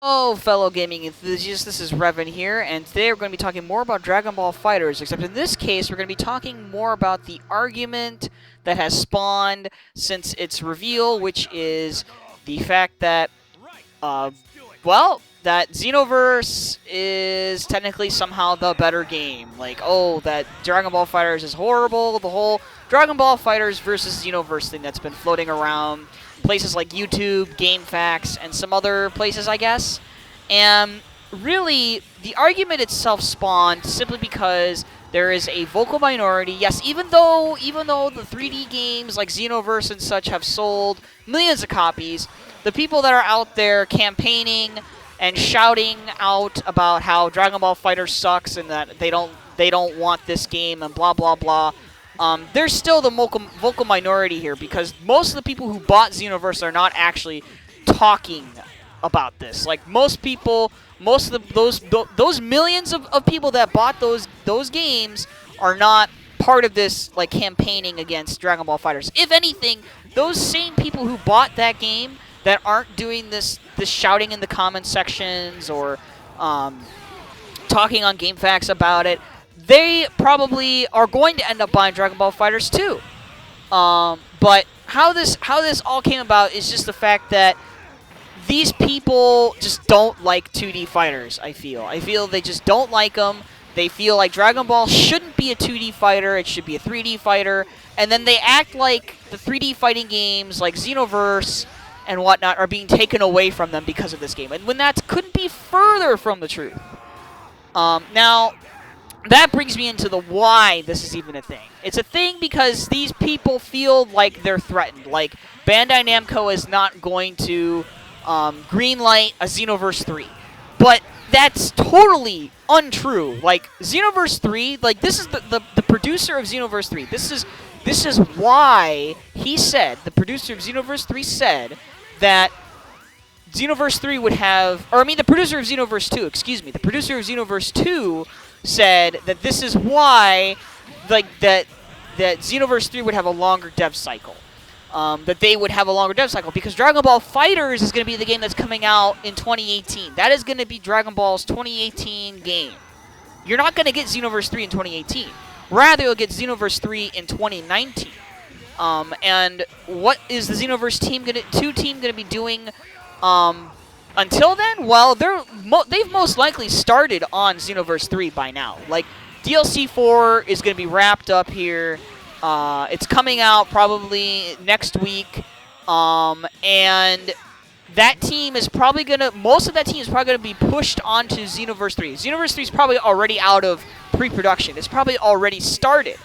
Hello, fellow gaming enthusiasts, this is Revan here, and today we're going to be talking more about Dragon Ball FighterZ, except in this case, we're going to be talking more about the argument that has spawned since its reveal, which is the fact that, that Xenoverse is technically somehow the better game. Like, oh, that Dragon Ball FighterZ is horrible, the whole Dragon Ball FighterZ versus Xenoverse thing that's been floating around places like YouTube, GameFAQs, and some other places, I guess. And really, the argument itself spawned simply because there is a vocal minority. Yes, even though the 3D games like Xenoverse and such have sold millions of copies, the people that are out there campaigning and shouting out about how Dragon Ball FighterZ sucks and that they don't want this game and blah blah blah. There's still the vocal minority here because most of the people who bought Xenoverse are not actually talking about this. Like most people, most of those millions of people that bought those games are not part of this like campaigning against Dragon Ball FighterZ. If anything, those same people who bought that game that aren't doing this shouting in the comment sections or talking on GameFAQs about it, they probably are going to end up buying Dragon Ball FighterZ too. But how this all came about is just the fact that these people just don't like 2D fighters. I feel they just don't like them. They feel like Dragon Ball shouldn't be a 2D fighter; it should be a 3D fighter. And then they act like the 3D fighting games, like Xenoverse and whatnot, are being taken away from them because of this game. And when that couldn't be further from the truth. Now, that brings me into the why this is even a thing. It's a thing because these people feel like they're threatened. Like, Bandai Namco is not going to greenlight a Xenoverse 3. But that's totally untrue. Like, Xenoverse 3, like, this is the producer of Xenoverse 3. This is why he said, the producer of Xenoverse 3 said that Xenoverse 3 would have, or I mean the producer of Xenoverse 2, excuse me, the producer of Xenoverse 2 said that this is why, like, that Xenoverse 3 would have a longer dev cycle. That they would have a longer dev cycle because Dragon Ball FighterZ is going to be the game that's coming out in 2018. That is going to be Dragon Ball's 2018 game. You're not going to get Xenoverse 3 in 2018. Rather, you'll get Xenoverse 3 in 2019. And what is the Xenoverse team going to be doing until then? Well, they've most likely started on Xenoverse 3 by now. Like, DLC 4 is going to be wrapped up here. It's coming out probably next week. And that team is probably going to, most of that team is probably going to be pushed onto Xenoverse 3. Xenoverse 3 is probably already out of pre-production. It's probably already started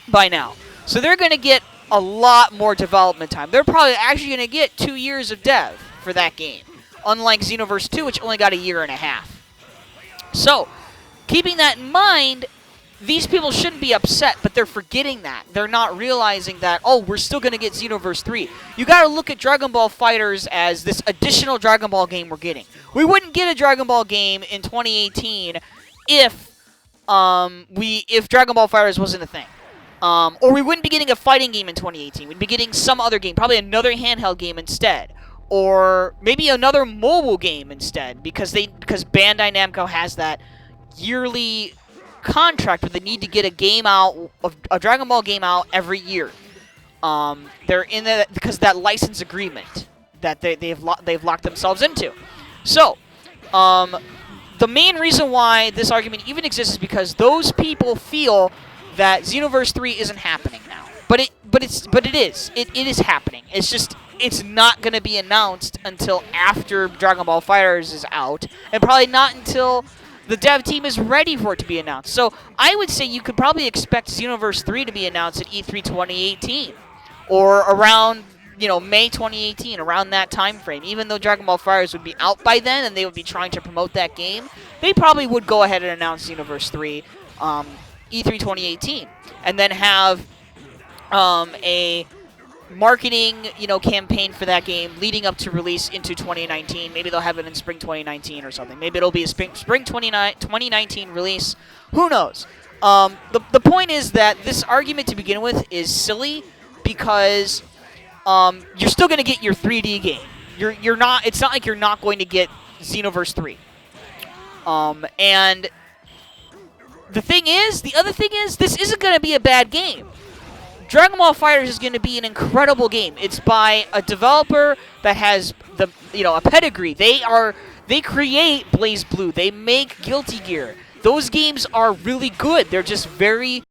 by now. So they're going to get a lot more development time. They're probably actually going to get 2 years of dev for that game, unlike Xenoverse 2, which only got a year and a half. So, keeping that in mind, these people shouldn't be upset, but they're forgetting that. They're not realizing that, oh, we're still going to get Xenoverse 3. You got to look at Dragon Ball FighterZ as this additional Dragon Ball game we're getting. We wouldn't get a Dragon Ball game in 2018 if Dragon Ball FighterZ wasn't a thing. Or we wouldn't be getting a fighting game in 2018. We'd be getting some other game, probably another handheld game instead. Or maybe another mobile game instead, because Bandai Namco has that yearly contract where they need to get a game out, a Dragon Ball game out every year. They're in that because of that license agreement that they've locked themselves into. So, the main reason why this argument even exists is because those people feel that Xenoverse 3 isn't happening now. But it is. It is happening. It's just it's not going to be announced until after Dragon Ball FighterZ is out, and probably not until the dev team is ready for it to be announced. So I would say you could probably expect Xenoverse 3 to be announced at E3 2018 or around, May 2018, around that time frame. Even though Dragon Ball FighterZ would be out by then and they would be trying to promote that game, they probably would go ahead and announce Xenoverse 3 E3 2018 and then have a marketing, campaign for that game leading up to release into 2019. Maybe they'll have it in spring 2019 or something. Maybe it'll be a spring 2019 release. Who knows? The point is that this argument to begin with is silly because you're still going to get your 3D game. you're not. It's not like you're not going to get Xenoverse 3. And the other thing is, this isn't going to be a bad game. Dragon Ball FighterZ is going to be an incredible game. It's by a developer that has a pedigree. They create Blaze Blue. They make Guilty Gear. Those games are really good. They're just very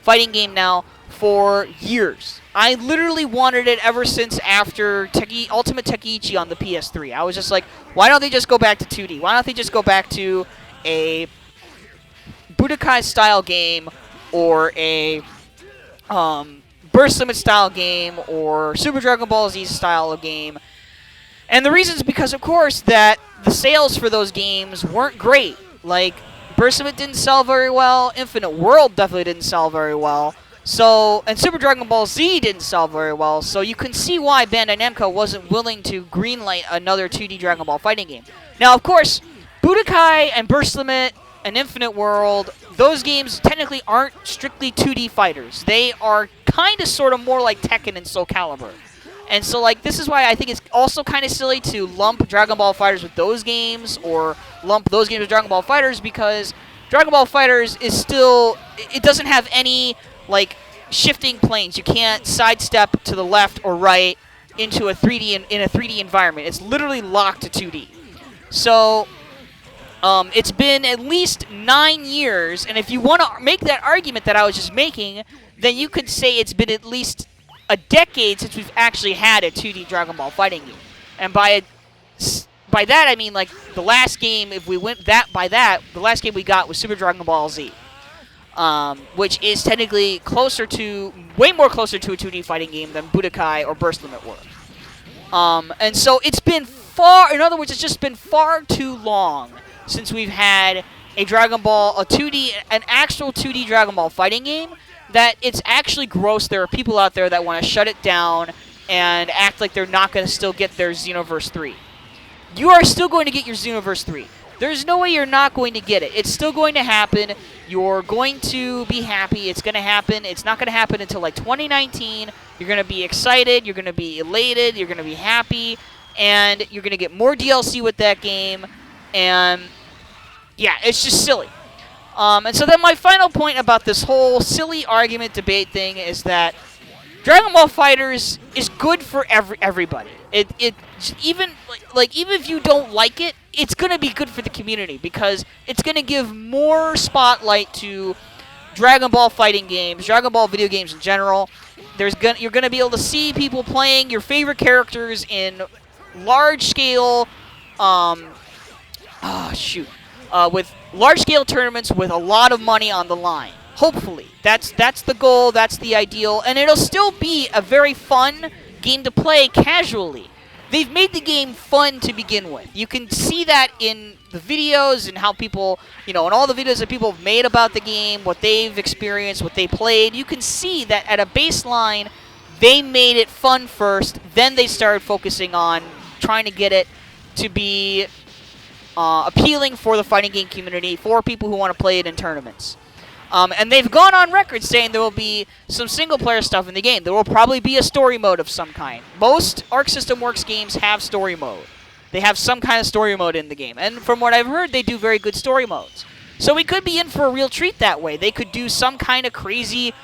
fighting game now for years. I literally wanted it ever since after Ultimate Tekaichi on the PS3. I was just like, why don't they just go back to 2D? Why don't they just go back to a Budokai style game or a Burst Limit style game or Super Dragon Ball Z style of game? And the reason is because, of course, that the sales for those games weren't great. Like, Burst Limit didn't sell very well. Infinite World definitely didn't sell very well. So, and Super Dragon Ball Z didn't sell very well. So you can see why Bandai Namco wasn't willing to greenlight another 2D Dragon Ball fighting game. Now, of course, Budokai and Burst Limit and Infinite World, those games technically aren't strictly 2D fighters. They are kind of sort of more like Tekken and Soul Calibur. And so, like, this is why I think it's also kind of silly to lump Dragon Ball FighterZ with those games or lump those games with Dragon Ball FighterZ, because Dragon Ball FighterZ is still, it doesn't have any, like, shifting planes. You can't sidestep to the left or right into a 3D in a 3D environment. It's literally locked to 2D. So, it's been at least 9 years, and if you want to make that argument that I was just making, then you could say it's been at least a decade since we've actually had a 2D Dragon Ball fighting game. And by that I mean, like, the last game, if we went by that, the last game we got was Super Dragon Ball Z, which is technically way more closer to a 2D fighting game than Budokai or Burst Limit were. And so it's been in other words, it's just been far too long since we've had an actual 2D Dragon Ball fighting game, that it's actually gross. There are people out there that want to shut it down and act like they're not going to still get their Xenoverse 3. You are still going to get your Xenoverse 3. There's no way you're not going to get it. It's still going to happen. You're going to be happy. It's going to happen. It's not going to happen until like 2019, You're going to be excited. You're going to be elated. You're going to be happy. And you're going to get more DLC with that game. And, yeah, it's just silly. And so then my final point about this whole silly argument debate thing is that Dragon Ball FighterZ is good for everybody. It even even if you don't like it, it's gonna be good for the community because it's gonna give more spotlight to Dragon Ball fighting games, Dragon Ball video games in general. You're gonna be able to see people playing your favorite characters in large scale. With large-scale tournaments with a lot of money on the line. Hopefully. That's the goal, that's the ideal, and it'll still be a very fun game to play casually. They've made the game fun to begin with. You can see that in the videos and how people, in all the videos that people have made about the game, what they've experienced, what they played. You can see that at a baseline, they made it fun first, then they started focusing on trying to get it to be appealing for the fighting game community, for people who want to play it in tournaments. And they've gone on record saying there will be some single-player stuff in the game. There will probably be a story mode of some kind. Most Arc System Works games have story mode. They have some kind of story mode in the game. And from what I've heard, they do very good story modes. So we could be in for a real treat that way. They could do some kind of crazy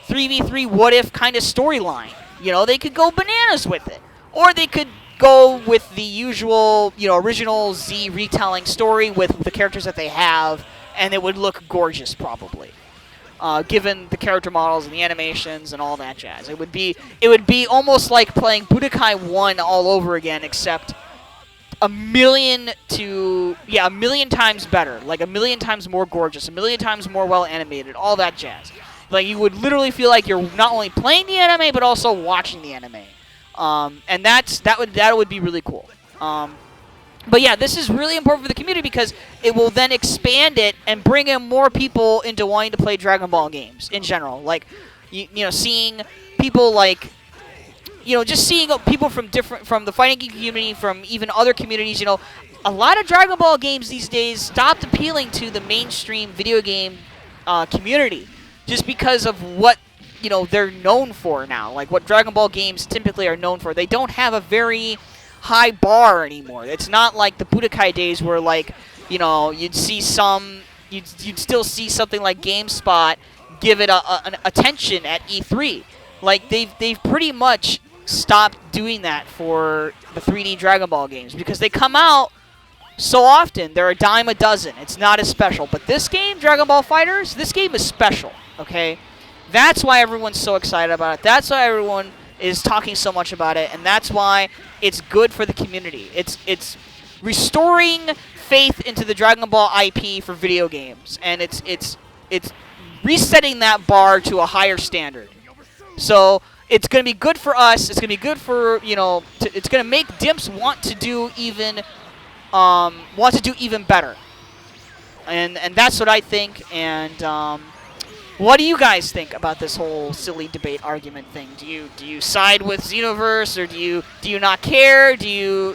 3v3 what-if kind of storyline. They could go bananas with it. Or they could go with the usual, original Z retelling story with the characters that they have, and it would look gorgeous, probably, given the character models and the animations and all that jazz. It would be almost like playing Budokai 1 all over again, except a million times better, like a million times more gorgeous, a million times more well animated, all that jazz. Like you would literally feel like you're not only playing the anime but also watching the anime. And that would be really cool. But yeah, this is really important for the community because it will then expand it and bring in more people into wanting to play Dragon Ball games in general. Like, seeing people like, just seeing people from the fighting game community, from even other communities. A lot of Dragon Ball games these days stopped appealing to the mainstream video game community just because of what they're known for now, like what Dragon Ball games typically are known for. They don't have a very high bar anymore. It's not like the Budokai days where, like, you'd still see something like GameSpot give it an attention at E3. Like they've pretty much stopped doing that for the 3D Dragon Ball games because they come out so often. They're a dime a dozen. It's not as special. But this game, Dragon Ball FighterZ, this game is special. Okay. That's why everyone's so excited about it. That's why everyone is talking so much about it, and that's why it's good for the community. It's restoring faith into the Dragon Ball IP for video games, and it's resetting that bar to a higher standard. So it's going to be good for us. It's going to be good for it's going to make Dimps want to do even better, and that's what I think. And what do you guys think about this whole silly debate argument thing? Do you side with Xenoverse, or do you not care? Do you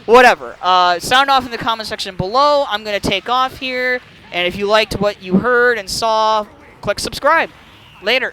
whatever? Sound off in the comment section below. I'm gonna take off here, and if you liked what you heard and saw, click subscribe. Later.